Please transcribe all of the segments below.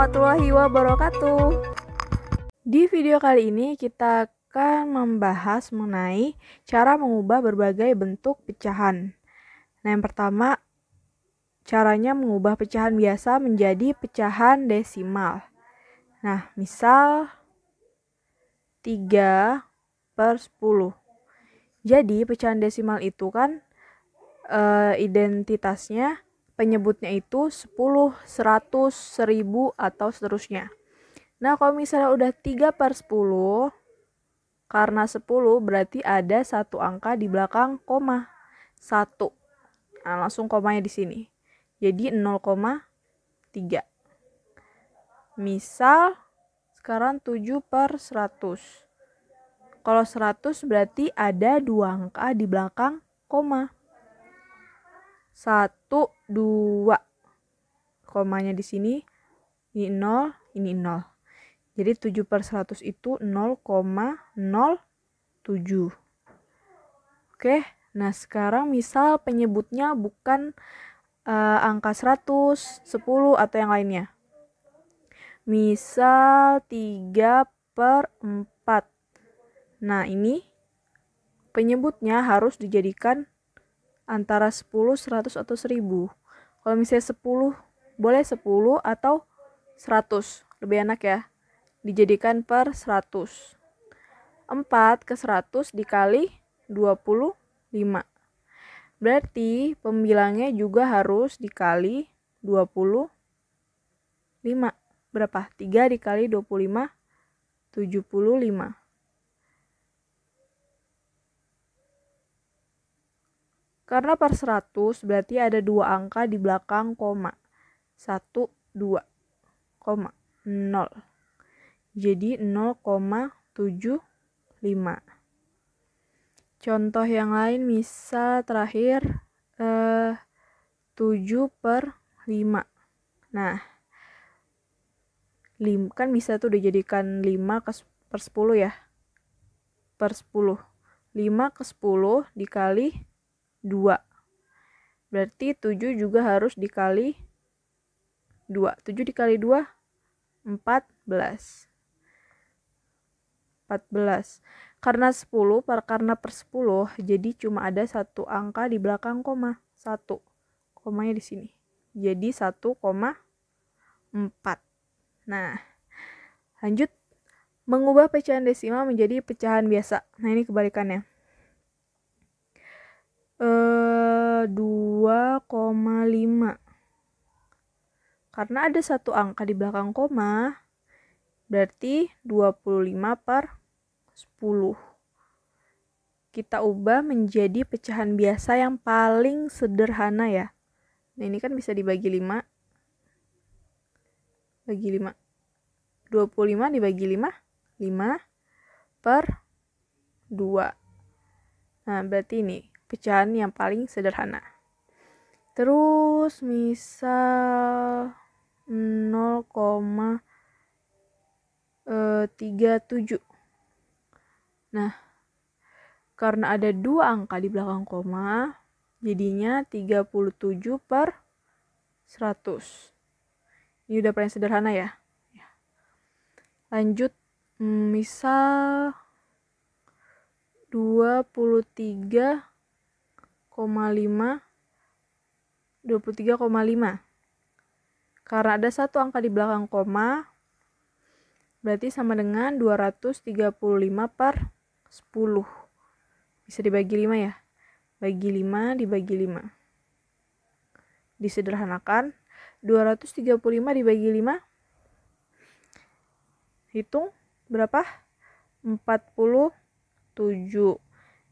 warahmatullahi wabarakatuh. Di video kali ini kita akan membahas mengenai cara mengubah berbagai bentuk pecahan. Nah, yang pertama, caranya mengubah pecahan biasa menjadi pecahan desimal. Nah, misal 3/10. Jadi, pecahan desimal itu kan identitasnya, penyebutnya itu 10, 100, 1000, atau seterusnya. Nah, kalau misalnya udah 3/10, karena 10 berarti ada satu angka di belakang koma, 1. Nah, langsung komanya di sini. Jadi 0,3. Misal sekarang 7/100. Kalau 100 berarti ada 2 angka di belakang koma. 1, 2. Komanya di sini. Ini 0, ini 0. Jadi 7/100 itu 0,07. Oke, nah sekarang misal penyebutnya bukan angka 100, 10, atau yang lainnya. Misal 3/4. Nah, ini penyebutnya harus dijadikan antara 10, 100, atau 1000. Kalau misalnya 10, boleh 10 atau 100. Lebih enak ya. Dijadikan per 100. 4 ke 100 dikali 25. Berarti pembilangnya juga harus dikali 25. Berapa? 3 dikali 25, 75. Karena per 100 berarti ada 2 angka di belakang koma. 1, 2, 0. Jadi 0,75. Contoh yang lain misal terakhir 7/5. Nah, kan bisa tuh dijadikan 5/10 ya. Per 10. 5/10 dikali 2. Berarti 7 juga harus dikali 2. 7 dikali 2, 14. 14. Karena 10, karena per 10, jadi cuma ada satu angka di belakang koma. 1. Komanya di sini. Jadi 1,4. Nah, lanjut. Mengubah pecahan desimal menjadi pecahan biasa. Nah, ini kebalikannya. 2,5. Karena ada satu angka di belakang koma, berarti 25/10. Kita ubah menjadi pecahan biasa yang paling sederhana ya. Nah, ini kan bisa dibagi 5. Bagi 5. 25 dibagi 5. 5/2. Nah, berarti ini pecahan yang paling sederhana. Terus misal 0,37. Nah, karena ada 2 angka di belakang koma, jadinya 37/100. Ini udah paling sederhana ya. Lanjut, misal 23,5. Karena ada satu angka di belakang koma, berarti sama dengan 235/10. Bisa dibagi 5 ya. Bagi 5 dibagi 5. Disederhanakan. 235 dibagi 5. Hitung berapa? 47.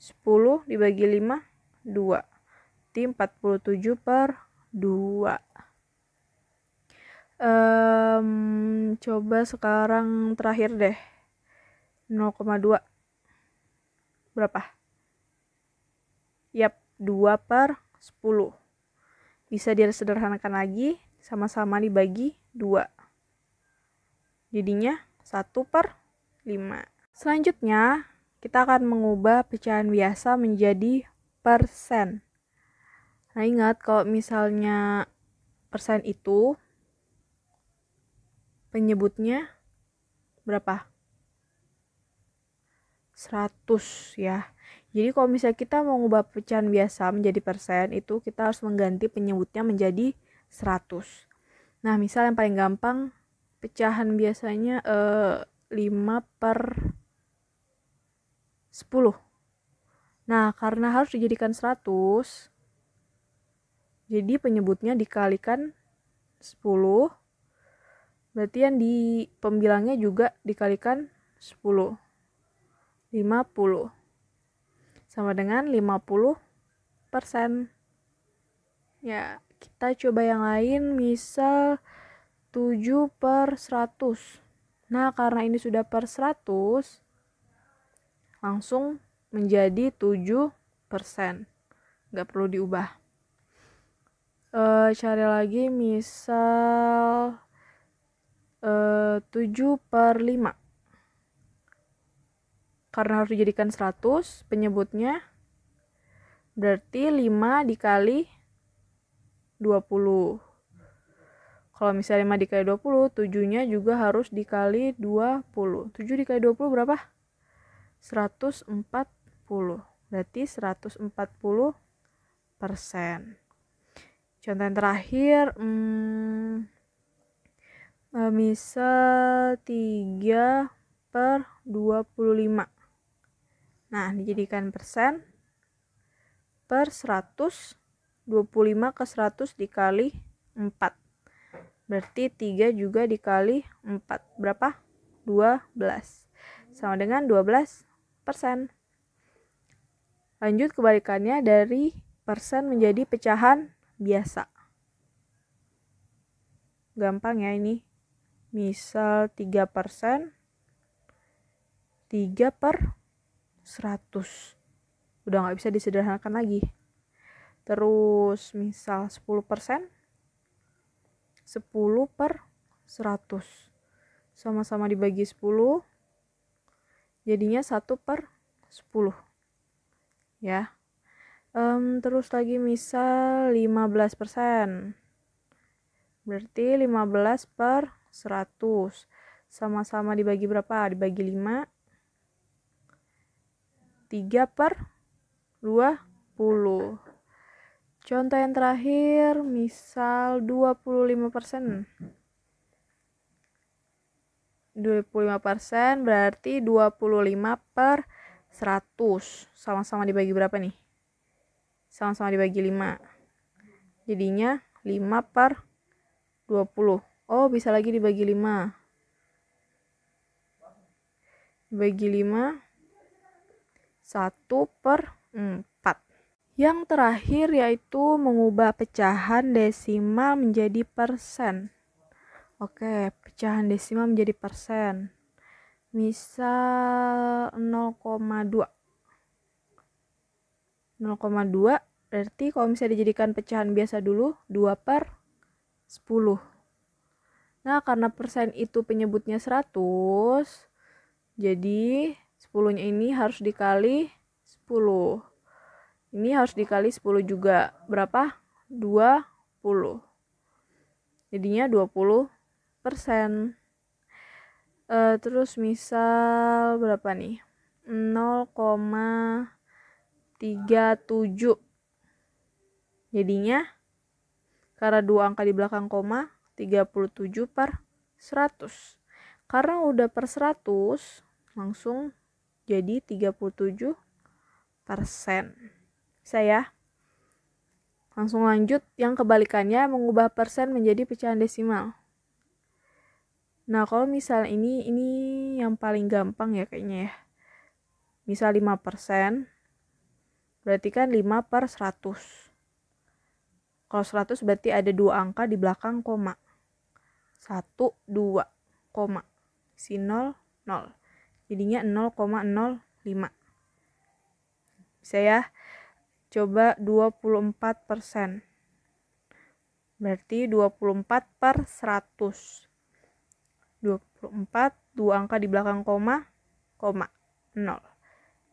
10 dibagi 5, 2. Berarti 47/2. Coba sekarang terakhir deh. 0,2. Berapa? Yap, 2/10. Bisa disederhanakan lagi, sama-sama dibagi 2. Jadinya 1/5. Selanjutnya, kita akan mengubah pecahan biasa menjadi persen. Nah, ingat kalau misalnya persen itu penyebutnya berapa? 100 ya. Jadi kalau misalnya kita mau ngubah pecahan biasa menjadi persen, itu kita harus mengganti penyebutnya menjadi 100. Nah, misal yang paling gampang, pecahan biasanya 5 per 10. Nah, karena harus dijadikan 100, jadi penyebutnya dikalikan 10, berarti yang di pembilangnya juga dikalikan 10. 50. Sama dengan 50%. Ya, kita coba yang lain, misal 7 per 100. Nah, karena ini sudah per 100, langsung menjadi 7%. Nggak perlu diubah. Cari lagi, misal 7 per 5. Karena harus dijadikan 100, penyebutnya berarti 5 dikali 20. Kalau misalnya 5 dikali 20, 7-nya juga harus dikali 20. 7 dikali 20 berapa? 140. Berarti 140%. Contoh yang terakhir, misal 3 per 25. Nah, dijadikan persen per 100, 25 ke 100 dikali 4. Berarti 3 juga dikali 4. Berapa? 12. Sama dengan 12%. Lanjut kebalikannya dari persen menjadi pecahan biasa. Gampang ya ini. Misal 3%, 3 per 100. Udah nggak bisa disederhanakan lagi. Terus misal 10%, 10 per 100. Sama-sama dibagi 10, jadinya 1 per 10. Ya. Terus lagi misal 15%. Berarti 15 per 100. Sama-sama dibagi berapa? Dibagi 5. 3 per 20. Contoh yang terakhir, misal 25%. 25% berarti 25 per 100. Sama-sama dibagi berapa nih? Sama-sama dibagi 5. Jadinya 5 per 20. Oh, bisa lagi dibagi 5. Dibagi 5. 1 per 4. Yang terakhir yaitu mengubah pecahan desimal menjadi persen. Oke, pecahan desimal menjadi persen. Misal 0,2. 0,2 berarti kalau misalnya dijadikan pecahan biasa dulu, 2 per 10. Nah, karena persen itu penyebutnya 100, jadi 10-nya ini harus dikali 10. Ini harus dikali 10 juga. Berapa? 20. Jadinya 20%. Terus misal berapa nih? 0,37. Jadinya karena 2 angka di belakang koma, 37 per 100. Karena udah per 100, langsung jadi 37%. Bisa ya? Langsung lanjut yang kebalikannya, mengubah persen menjadi pecahan desimal. Nah, kalau misal ini yang paling gampang ya kayaknya ya. Misal 5%, berarti kan 5 per 100. Kalau 100 berarti ada 2 angka di belakang koma. 1, 2, koma. Si 0, 0. Jadinya 0,05. Bisa ya? Coba 24%. Berarti 24 per 100. 24, 2 angka di belakang koma, 0.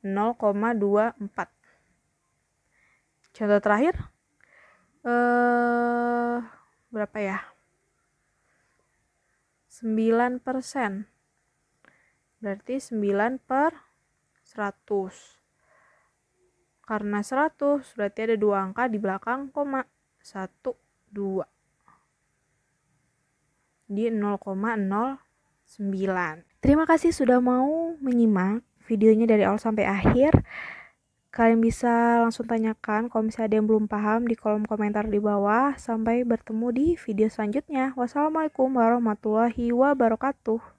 0,24. Contoh terakhir. Berapa ya? 9%. Berarti 9 per 100. Karena 100 berarti ada 2 angka di belakang koma. 1, 2. Di 0,09. Terima kasih sudah mau menyimak videonya dari awal sampai akhir. Kalian bisa langsung tanyakan kalau misalnya ada yang belum paham di kolom komentar di bawah. Sampai bertemu di video selanjutnya. Wassalamualaikum warahmatullahi wabarakatuh.